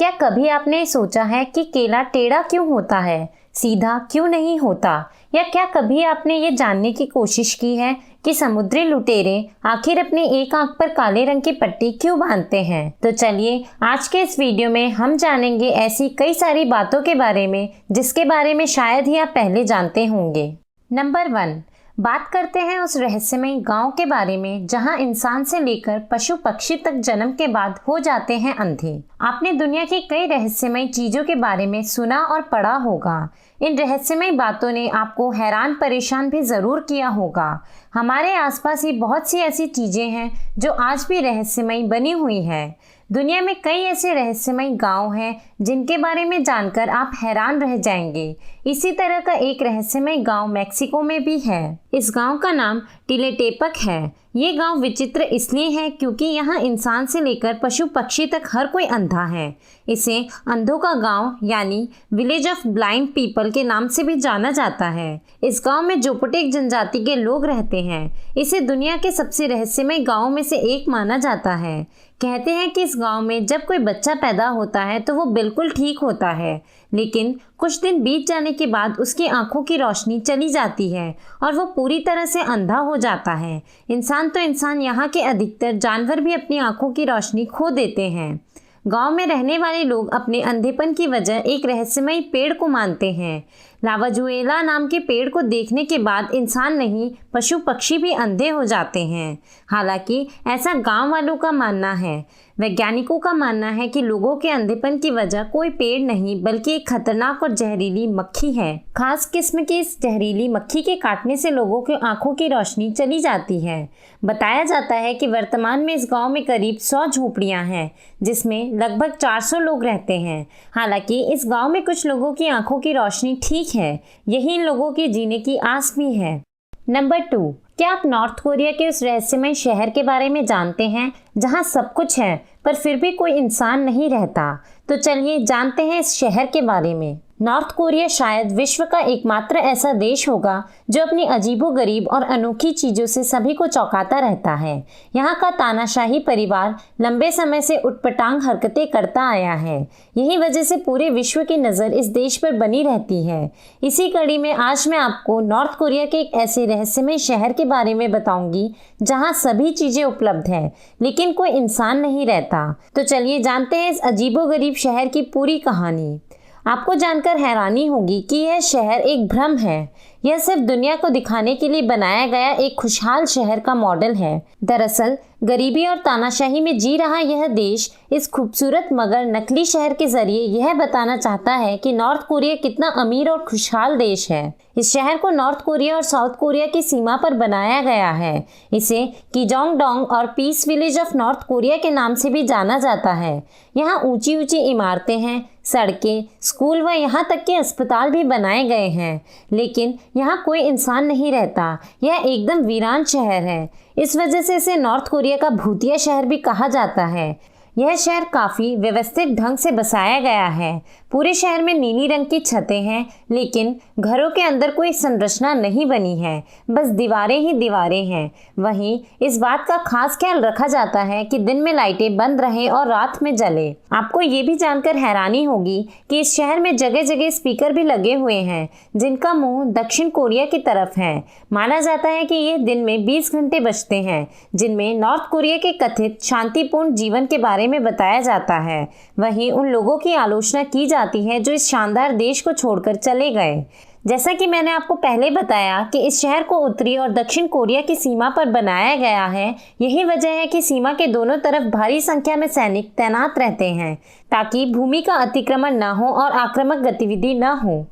क्या कभी आपने सोचा है कि केला टेढ़ा क्यों होता है, सीधा क्यों नहीं होता? या क्या कभी आपने ये जानने की कोशिश की है कि समुद्री लुटेरे आखिर अपनी एक आंख पर काले रंग की पट्टी क्यों बांधते हैं? तो चलिए आज के इस वीडियो में हम जानेंगे ऐसी कई सारी बातों के बारे में जिसके बारे में शायद ही आप पहले जानते होंगे। नंबर 1, बात करते हैं उस रहस्यमय गांव के बारे में जहां इंसान से लेकर पशु पक्षी तक जन्म के बाद हो जाते हैं अंधे। आपने दुनिया की कई रहस्यमय चीजों के बारे में सुना और पढ़ा होगा। इन रहस्यमय बातों ने आपको हैरान परेशान भी जरूर किया होगा। हमारे आसपास ही बहुत सी ऐसी चीजें हैं जो आज भी रहस्यमय बनी हुई है। दुनिया में कई ऐसे रहस्यमय गांव हैं जिनके बारे में जानकर आप हैरान रह जाएंगे। इसी तरह का एक रहस्यमय गांव मैक्सिको में भी है। इस गांव का नाम टिलेटेपक है। ये गांव विचित्र इसलिए है क्योंकि यहाँ इंसान से लेकर पशु पक्षी तक हर कोई अंधा है। इसे अंधों का गांव यानी विलेज ऑफ ब्लाइंड पीपल के नाम से भी जाना जाता है। इस गांव में जोपोटेक जनजाति के लोग रहते हैं। इसे दुनिया के सबसे रहस्यमय गांवों में से एक माना जाता है। कहते हैं कि इस गांव में जब कोई बच्चा पैदा होता है तो वो बिल्कुल ठीक होता है, लेकिन कुछ दिन बीत जाने के बाद उसकी आंखों की रोशनी चली जाती है और वो पूरी तरह से अंधा हो जाता है। इंसान तो इंसान, यहाँ के अधिकतर जानवर भी अपनी आंखों की रोशनी खो देते हैं। गांव में रहने वाले लोग अपने अंधेपन की वजह एक रहस्यमय पेड़ को मानते हैं। लावाजुएला नाम के पेड़ को देखने के बाद इंसान नहीं, पशु पक्षी भी अंधे हो जाते हैं। हालांकि ऐसा गांव वालों का मानना है। वैज्ञानिकों का मानना है कि लोगों के अंधेपन की वजह कोई पेड़ नहीं बल्कि एक खतरनाक और जहरीली मक्खी है। खास किस्म की इस जहरीली मक्खी के काटने से लोगों की आंखों की रोशनी चली जाती है। बताया जाता है कि वर्तमान में इस गांव में करीब 100 झोपड़ियां हैं जिसमें लगभग 400 लोग रहते हैं। हालांकि इस गांव में कुछ लोगों की आंखों की रोशनी ठीक है, यही इन लोगों के जीने की आस भी है। नंबर 2, क्या आप नॉर्थ कोरिया के उस रहस्यमय शहर के बारे में जानते हैं जहां सब कुछ है पर फिर भी कोई इंसान नहीं रहता? तो चलिए जानते हैं इस शहर के बारे में। नॉर्थ कोरिया शायद विश्व का एकमात्र ऐसा देश होगा जो अपनी अजीबोगरीब और अनोखी चीजों से सभी को चौंकाता रहता है। यहाँ का तानाशाही परिवार लंबे समय से उटपटांग हरकतें करता आया है। यही वजह से पूरे विश्व की नज़र इस देश पर बनी रहती है। इसी कड़ी में आज मैं आपको नॉर्थ कोरिया के एक ऐसे रहस्यमय शहर के बारे में बताऊंगी जहाँ सभी चीजें उपलब्ध है लेकिन कोई इंसान नहीं रहता। तो चलिए जानते हैं इस अजीबोगरीब शहर की पूरी कहानी। आपको जानकर हैरानी होगी कि यह शहर एक भ्रम है। यह सिर्फ दुनिया को दिखाने के लिए बनाया गया एक खुशहाल शहर का मॉडल है। दरअसल गरीबी और तानाशाही में जी रहा यह देश इस खूबसूरत मगर नकली शहर के जरिए यह बताना चाहता है कि नॉर्थ कोरिया कितना अमीर और खुशहाल देश है। इस शहर को नॉर्थ कोरिया और साउथ कोरिया की सीमा पर बनाया गया है। इसे कीजोंगडोंग और Peace Village of North Korea के नाम से भी जाना जाता है। यहाँ ऊंची ऊंची इमारतें हैं, सड़कें, स्कूल व यहाँ तक के अस्पताल भी बनाए गए हैं, लेकिन यहाँ कोई इंसान नहीं रहता। यह एकदम वीरान शहर है। इस वजह से इसे नॉर्थ कोरिया का भूतिया शहर भी कहा जाता है। यह शहर काफ़ी व्यवस्थित ढंग से बसाया गया है। पूरे शहर में नीली रंग की छतें हैं, लेकिन घरों के अंदर कोई संरचना नहीं बनी है, बस दीवारें ही दीवारें हैं। वहीं इस बात का खास ख्याल रखा जाता है कि दिन में लाइटें बंद रहें और रात में जले। आपको ये भी जानकर हैरानी होगी कि इस शहर में जगह जगह स्पीकर भी लगे हुए हैं जिनका मुंह दक्षिण कोरिया की तरफ है। माना जाता है कि ये दिन में 20 घंटे बजते हैं जिनमें नॉर्थ कोरिया के कथित शांतिपूर्ण जीवन के बारे में बताया जाता है। वहीं उन लोगों की आलोचना की जाती है जो इस शानदार देश को छोड़कर चले गए। जैसा कि मैंने आपको पहले बताया कि इस शहर को उत्तरी और दक्षिण कोरिया की सीमा पर बनाया गया है। यही वजह है कि सीमा के दोनों तरफ भारी संख्या में सैनिक तैनात रहते हैं ताकि भूमि का अतिक्रमण न हो और आक्रामक गतिविधि न हो।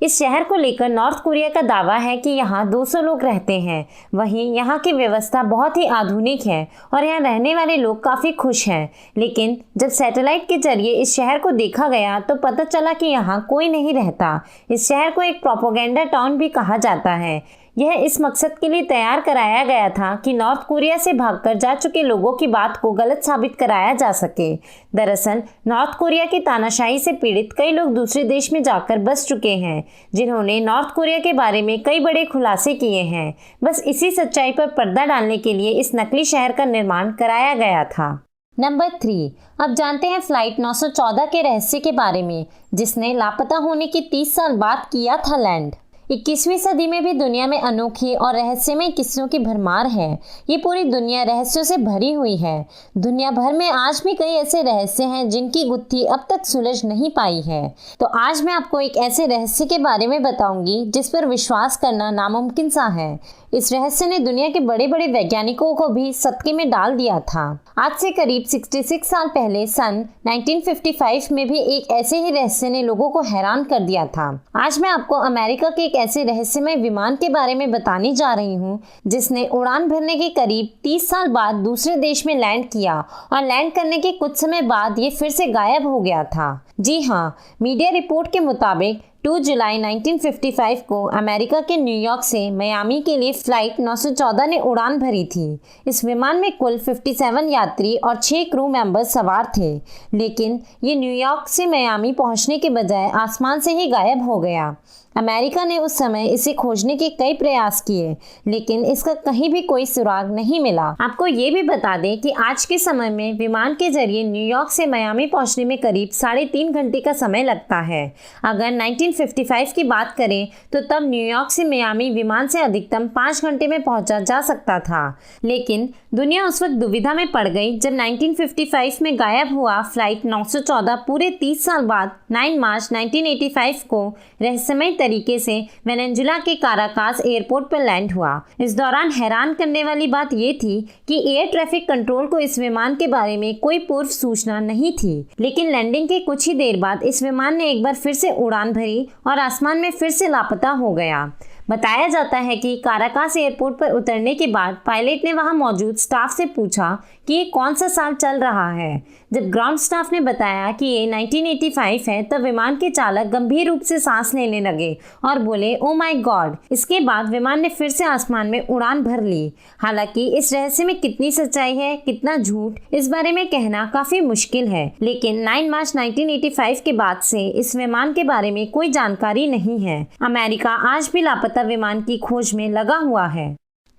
इस शहर को लेकर नॉर्थ कोरिया का दावा है कि यहाँ 200 लोग रहते हैं। वहीं यहाँ की व्यवस्था बहुत ही आधुनिक है और यहाँ रहने वाले लोग काफ़ी खुश हैं। लेकिन जब सैटेलाइट के जरिए इस शहर को देखा गया तो पता चला कि यहाँ कोई नहीं रहता। इस शहर को एक प्रोपेगेंडा टाउन भी कहा जाता है। यह इस मकसद के लिए तैयार कराया गया था कि नॉर्थ कोरिया से भागकर जा चुके लोगों की बात को गलत साबित कराया जा सके। दरअसल नॉर्थ कोरिया की तानाशाही से पीड़ित कई लोग दूसरे देश में जाकर बस चुके हैं जिन्होंने नॉर्थ कोरिया के बारे में कई बड़े खुलासे किए हैं। बस इसी सच्चाई पर पर्दा डालने के लिए इस नकली शहर का निर्माण कराया गया था। नंबर 3, अब जानते हैं फ्लाइट 914 के रहस्य के बारे में, जिसने लापता होने की 30 साल बाद किया था लैंड। 21वीं सदी में भी दुनिया में अनोखी और रहस्यमय किस्सों की भरमार है। ये पूरी दुनिया रहस्यों से भरी हुई है। दुनिया भर में आज भी कई ऐसे रहस्य हैं जिनकी गुत्थी अब तक सुलझ नहीं पाई है। तो आज मैं आपको एक ऐसे रहस्य के बारे में बताऊंगी जिस पर विश्वास करना नामुमकिन सा है। इस रहस्य ने दुनिया के बड़े बड़े वैज्ञानिकों को भी सदके में डाल दिया था। आज से करीब 66 साल पहले सन 1955 में भी एक ऐसे ही रहस्य ने लोगों को हैरान कर दिया था। आज मैं आपको अमेरिका के एक ऐसे रहस्यमय विमान के बारे में बताने जा रही हूँ जिसने उड़ान भरने के करीब 30 साल बाद दूसरे देश में लैंड किया और लैंड करने के कुछ समय बाद ये फिर से गायब हो गया था। जी हाँ, मीडिया रिपोर्ट के मुताबिक 2 जुलाई 1955 को अमेरिका के न्यूयॉर्क से मियामी के लिए फ्लाइट 914 ने उड़ान भरी थी। इस विमान में कुल 57 यात्री और 6 क्रू मेंबर्स सवार थे, लेकिन ये न्यूयॉर्क से मियामी पहुंचने के बजाय आसमान से ही गायब हो गया। अमेरिका ने उस समय इसे खोजने के कई प्रयास किए, लेकिन इसका कहीं भी कोई सुराग नहीं मिला। आपको ये भी बता दें कि आज के समय में विमान के जरिए न्यूयॉर्क से मियामी पहुंचने में करीब 3.5 घंटे का समय लगता है। अगर 1955 की बात करें तो तब न्यूयॉर्क से मियामी विमान से अधिकतम 5 घंटे में पहुंचा जा सकता था। लेकिन दुनिया उस वक्त दुविधा में पड़ गई जब 1955 में गायब हुआ फ्लाइट 914 पूरे 30 साल बाद 9 मार्च 1985 को रहस्यमय तरीके से वेनेजुला के काराकास एयरपोर्ट पर लैंड हुआ। इस दौरान हैरान करने वाली बात यह थी कि एयर ट्रैफिक कंट्रोल को इस विमान के बारे में कोई पूर्व सूचना नहीं थी, लेकिन लैंडिंग के कुछ ही देर बाद इस विमान ने एक बार फिर से उड़ान भरी और आसमान में फिर से लापता हो गया। बताया जाता है कि काराकास एयरपोर्ट पर उतरने के बाद पायलट ने वहां मौजूद स्टाफ से पूछा कि ये कौन सा साल चल रहा है। जब ग्राउंड स्टाफ ने बताया कि ये 1985 है, तब विमान के चालक गंभीर रूप से सांस लेने लगे और बोले, ओ माय गॉड। इसके बाद विमान ने फिर से आसमान में उड़ान भर ली। हालांकि इस रहस्य में कितनी सच्चाई है, कितना झूठ, इस बारे में कहना काफी मुश्किल है, लेकिन 9 मार्च 1985 के बाद से इस विमान के बारे में कोई जानकारी नहीं है। अमेरिका आज भी लापता विमान की खोज में लगा हुआ है।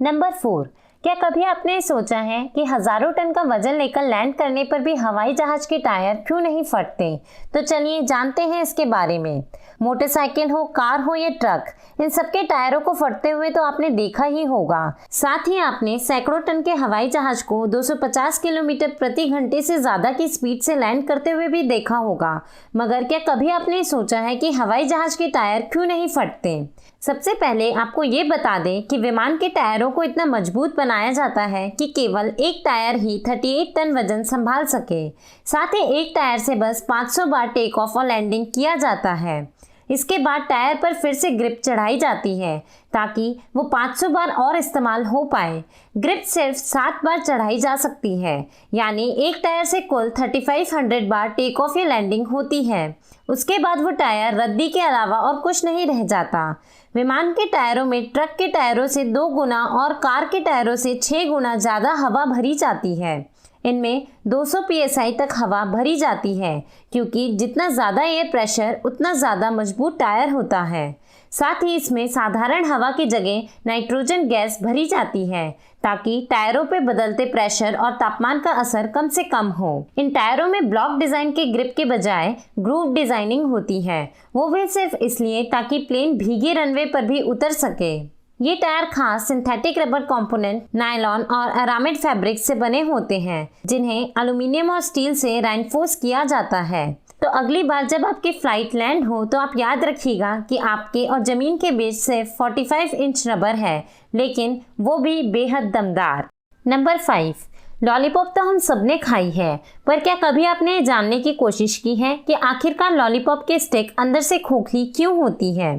नंबर 4, क्या कभी आपने सोचा है कि हजारों टन का वजन लेकर लैंड करने पर भी हवाई जहाज के टायर क्यों नहीं फटते? तो चलिए जानते हैं इसके बारे में। मोटरसाइकिल हो, कार हो या ट्रक, इन सबके टायरों को फटते हुए तो आपने देखा ही होगा। साथ ही आपने सैकड़ों टन के हवाई जहाज को 250 किलोमीटर प्रति घंटे से ज्यादा की स्पीड से लैंड करते हुए भी देखा होगा। मगर क्या कभी आपने सोचा है कि हवाई जहाज के टायर क्यों नहीं फटते? सबसे पहले आपको ये बता दें कि विमान के टायरों को इतना मजबूत बनाया जाता है कि केवल एक टायर ही 38 टन वजन संभाल सके। साथ ही एक टायर से बस 500 बार टेक ऑफ और लैंडिंग किया जाता है। इसके बाद टायर पर फिर से ग्रिप चढ़ाई जाती है ताकि वो 500 बार और इस्तेमाल हो पाए। ग्रिप सिर्फ 7 बार चढ़ाई जा सकती है, यानी एक टायर से कुल 3500 बार टेक ऑफ या लैंडिंग होती है। उसके बाद वो टायर रद्दी के अलावा और कुछ नहीं रह जाता। विमान के टायरों में ट्रक के टायरों से 2 गुना और कार के टायरों से 6 गुना ज़्यादा हवा भरी जाती है। इनमें 200 psi तक हवा भरी जाती है, क्योंकि जितना ज़्यादा एयर प्रेशर उतना ज़्यादा मजबूत टायर होता है। साथ ही इसमें साधारण हवा की जगह नाइट्रोजन गैस भरी जाती है ताकि टायरों पे बदलते प्रेशर और तापमान का असर कम से कम हो। इन टायरों में ब्लॉक डिज़ाइन के ग्रिप के बजाय ग्रूव डिज़ाइनिंग होती है, वो भी सिर्फ इसलिए ताकि प्लेन भीगे रनवे पर भी उतर सके। ये टायर खास सिंथेटिक रबर कंपोनेंट, नायलॉन और अरामिड फैब्रिक से बने होते हैं, जिन्हें एल्यूमिनियम और स्टील से रेनफोर्स किया जाता है। तो अगली बार जब आपकी फ्लाइट लैंड हो तो आप याद रखिएगा कि आपके और ज़मीन के बीच सिर्फ 45 इंच रबर है, लेकिन वो भी बेहद दमदार। नंबर 5, लॉलीपॉप तो हम सबने खाई है, पर क्या कभी आपने ये जानने की कोशिश की है कि आखिरकार लॉलीपॉप की स्टिक अंदर से खोखली क्यों होती है?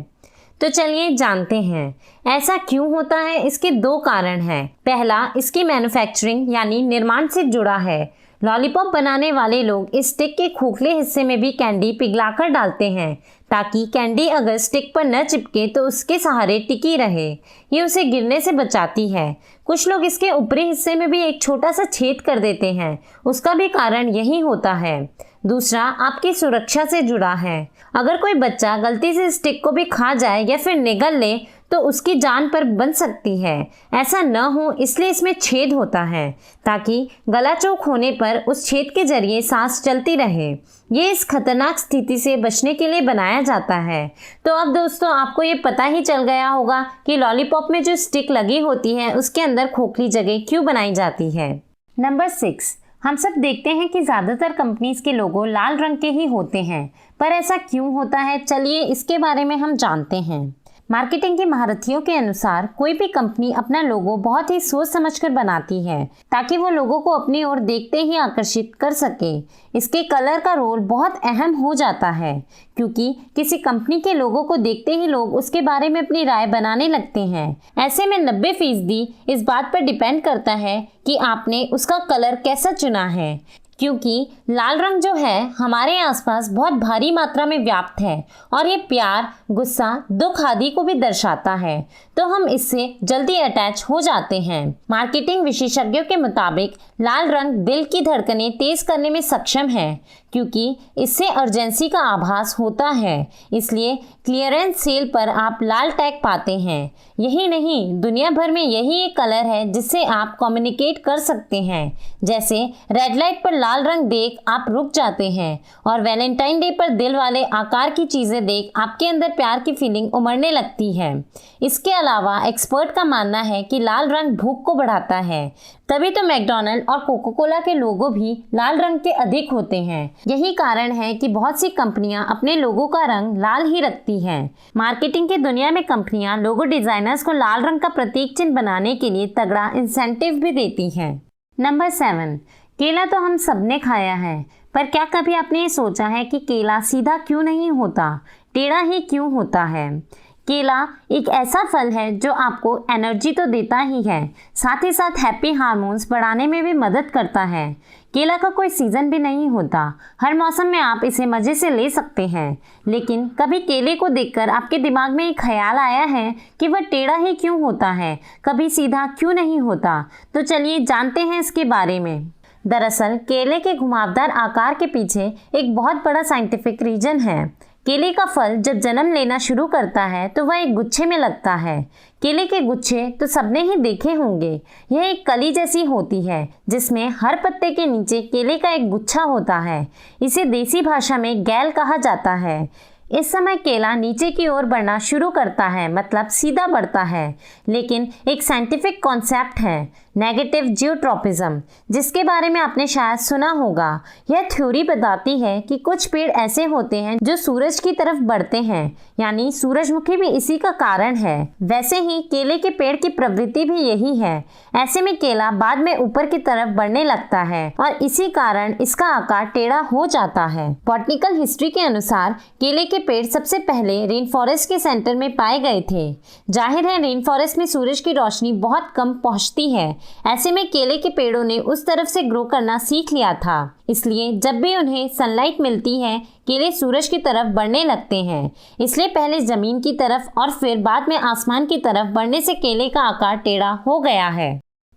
तो चलिए जानते हैं। ऐसा क्यों होता है, इसके 2 कारण हैं। पहला, इसकी मैन्युफैक्चरिंग यानी निर्माण से जुड़ा है। लॉलीपॉप बनाने वाले लोग इस स्टिक के खोखले हिस्से में भी कैंडी पिघलाकर डालते हैं ताकि कैंडी अगर स्टिक पर न चिपके तो उसके सहारे टिकी रहे। ये उसे गिरने से बचाती है। कुछ लोग इसके ऊपरी हिस्से में भी एक छोटा सा छेद कर देते हैं, उसका भी कारण यही होता है। दूसरा आपकी सुरक्षा से जुड़ा है। अगर कोई बच्चा गलती से स्टिक को भी खा जाए या फिर निगल ले तो उसकी जान पर बन सकती है। ऐसा न हो इसलिए इसमें छेद होता है ताकि गला चौक होने पर उस छेद के जरिए सांस चलती रहे। ये इस खतरनाक स्थिति से बचने के लिए बनाया जाता है। तो अब दोस्तों आपको ये पता ही चल गया होगा कि लॉलीपॉप में जो स्टिक लगी होती है उसके अंदर खोखली जगह क्यों बनाई जाती है। नंबर 6, हम सब देखते हैं कि ज़्यादातर कंपनीज के लोगो लाल रंग के ही होते हैं, पर ऐसा क्यों होता है, चलिए इसके बारे में हम जानते हैं। मार्केटिंग के महारथियों के अनुसार कोई भी कंपनी अपना लोगो बहुत ही सोच समझकर बनाती है ताकि वो लोगों को अपनी ओर देखते ही आकर्षित कर सके। इसके कलर का रोल बहुत अहम हो जाता है क्योंकि किसी कंपनी के लोगों को देखते ही लोग उसके बारे में अपनी राय बनाने लगते हैं। ऐसे में 90% इस बात पर डिपेंड करता है कि आपने उसका कलर कैसा चुना है, क्योंकि लाल रंग जो है हमारे आसपास बहुत भारी मात्रा में व्याप्त है और ये प्यार, गुस्सा, दुख आदि को भी दर्शाता है, तो हम इससे जल्दी अटैच हो जाते हैं। मार्केटिंग विशेषज्ञों के मुताबिक लाल रंग दिल की धड़कनें तेज करने में सक्षम है क्योंकि इससे अर्जेंसी का आभास होता है। इसलिए क्लियरेंस सेल पर आप लाल टैग पाते हैं। यही नहीं, दुनिया भर में यही एक कलर है जिससे आप कम्युनिकेट कर सकते हैं। जैसे रेड लाइट पर लाल रंग देख आप रुक जाते हैं और वैलेंटाइन डे पर दिल वाले आकार की चीज़ें देख आपके अंदर प्यार की फीलिंग उमड़ने लगती है। इसके अलावा एक्सपर्ट का मानना है कि लाल रंग भूख को बढ़ाता है, तभी तो मैकडॉनल्ड और कोको कोला के लोगो भी लाल रंग के अधिक होते हैं। यही कारण है कि बहुत सी कंपनियां अपने लोगो का रंग लाल ही रखती हैं। मार्केटिंग की दुनिया में कंपनियां लोगो डिजाइनर्स को लाल रंग का प्रतीक चिन्ह बनाने के लिए तगड़ा इंसेंटिव भी देती हैं। नंबर 7, केला तो हम सबने खाया है, पर क्या कभी आपने ये सोचा है कि केला सीधा क्यों नहीं होता, टेढ़ा ही क्यों होता है। केला एक ऐसा फल है जो आपको एनर्जी तो देता ही है, साथ ही साथ हैप्पी हार्मोन्स बढ़ाने में भी मदद करता है। केला का कोई सीज़न भी नहीं होता, हर मौसम में आप इसे मज़े से ले सकते हैं। लेकिन कभी केले को देखकर आपके दिमाग में एक ख्याल आया है कि वह टेढ़ा ही क्यों होता है, कभी सीधा क्यों नहीं होता? तो चलिए जानते हैं इसके बारे में। दरअसल केले के घुमावदार आकार के पीछे एक बहुत बड़ा साइंटिफिक रीजन है। केले का फल जब जन्म लेना शुरू करता है तो वह एक गुच्छे में लगता है। केले के गुच्छे तो सबने ही देखे होंगे। यह एक कली जैसी होती है जिसमें हर पत्ते के नीचे केले का एक गुच्छा होता है। इसे देसी भाषा में गैल कहा जाता है। इस समय केला नीचे की ओर बढ़ना शुरू करता है, मतलब सीधा बढ़ता है। लेकिन एक साइंटिफिक कॉन्सेप्ट है नेगेटिव जियोट्रॉपिज्म, जिसके बारे में आपने शायद सुना होगा। यह थ्योरी बताती है कि कुछ पेड़ ऐसे होते हैं जो सूरज की तरफ बढ़ते हैं, यानी सूरजमुखी भी इसी का कारण है। वैसे ही केले के पेड़ की प्रवृत्ति भी यही है। ऐसे में केला बाद में ऊपर की तरफ बढ़ने लगता है और इसी कारण इसका आकार टेढ़ा हो जाता है। बॉटनिकल हिस्ट्री के अनुसार केले के पेड़ सबसे पहले रेन फॉरेस्ट के सेंटर में पाए गए थे। जाहिर है रेन फॉरेस्ट में सूरज की रोशनी बहुत कम पहुंचती है। ऐसे में केले के पेड़ों ने उस तरफ से ग्रो करना सीख लिया था, इसलिए जब भी उन्हें सनलाइट मिलती है केले सूरज की तरफ बढ़ने लगते हैं। इसलिए पहले जमीन की तरफ और फिर बाद में आसमान की तरफ बढ़ने से केले का आकार टेढ़ा हो गया है।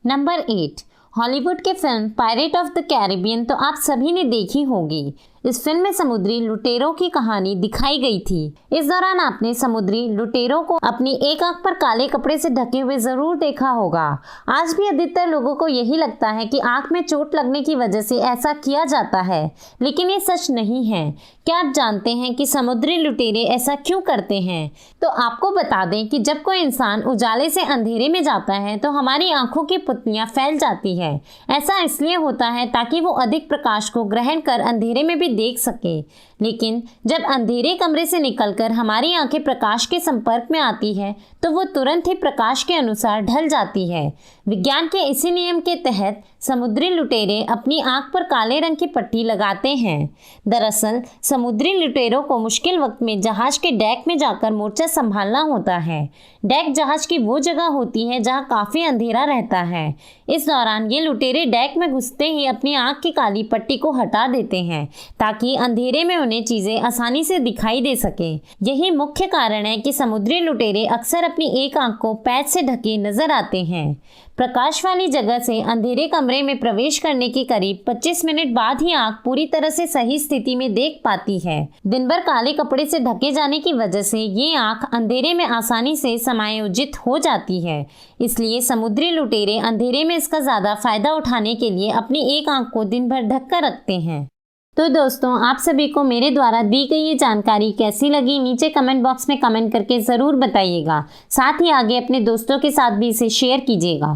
नंबर 8, हॉलीवुड की film pirate of the Caribbean तो आप सभी ने देखी होगी। इस फिल्म में समुद्री लुटेरों की कहानी दिखाई गई थी। इस दौरान आपने समुद्री लुटेरों को अपनी एक आंख पर काले कपड़े से ढके हुए जरूर देखा होगा। आज भी अधिकतर लोगों को यही लगता है कि आंख में चोट लगने की वजह से ऐसा किया जाता है, लेकिन ये सच नहीं है। क्या आप जानते हैं कि समुद्री लुटेरे ऐसा क्यों करते हैं? तो आपको बता दें कि जब कोई इंसान उजाले से अंधेरे में जाता है तो हमारी आंखों की पुतलियां फैल जाती है। ऐसा इसलिए होता है ताकि वो अधिक प्रकाश को ग्रहण कर अंधेरे में भी देख सके। लेकिन जब अंधेरे कमरे से निकलकर हमारी आंखें प्रकाश के संपर्क में आती है तो वो तुरंत ही प्रकाश के अनुसार ढल जाती है। विज्ञान के इसी नियम के तहत समुद्री लुटेरे अपनी आंख पर काले रंग की पट्टी लगाते हैं। दरअसल समुद्री लुटेरों को मुश्किल वक्त में जहाज के डेक में जाकर मोर्चा संभालना होता है। डेक जहाज की वो जगह होती है जहां काफी अंधेरा रहता है। इस दौरान ये लुटेरे डेक में घुसते ही अपनी आंख की काली पट्टी को हटा देते हैं ताकि अंधेरे में उन्हें चीजें आसानी से दिखाई दे सके। यही मुख्य कारण है कि समुद्री लुटेरे अक्सर अपनी एक आंख को पैच से ढके नजर आते हैं। प्रकाश वाली जगह से अंधेरे कमरे में प्रवेश करने के करीब 25 मिनट बाद ही आंख पूरी तरह से सही स्थिति में देख पाती है। दिन भर काले कपड़े से ढके जाने की वजह से ये आंख अंधेरे में आसानी से समायोजित हो जाती है। इसलिए समुद्री लुटेरे अंधेरे में इसका ज्यादा फायदा उठाने के लिए अपनी एक आंख को दिन भर ढक कर रखते हैं। तो दोस्तों, आप सभी को मेरे द्वारा दी गई ये जानकारी कैसी लगी, नीचे कमेंट बॉक्स में कमेंट करके ज़रूर बताइएगा। साथ ही आगे अपने दोस्तों के साथ भी इसे शेयर कीजिएगा।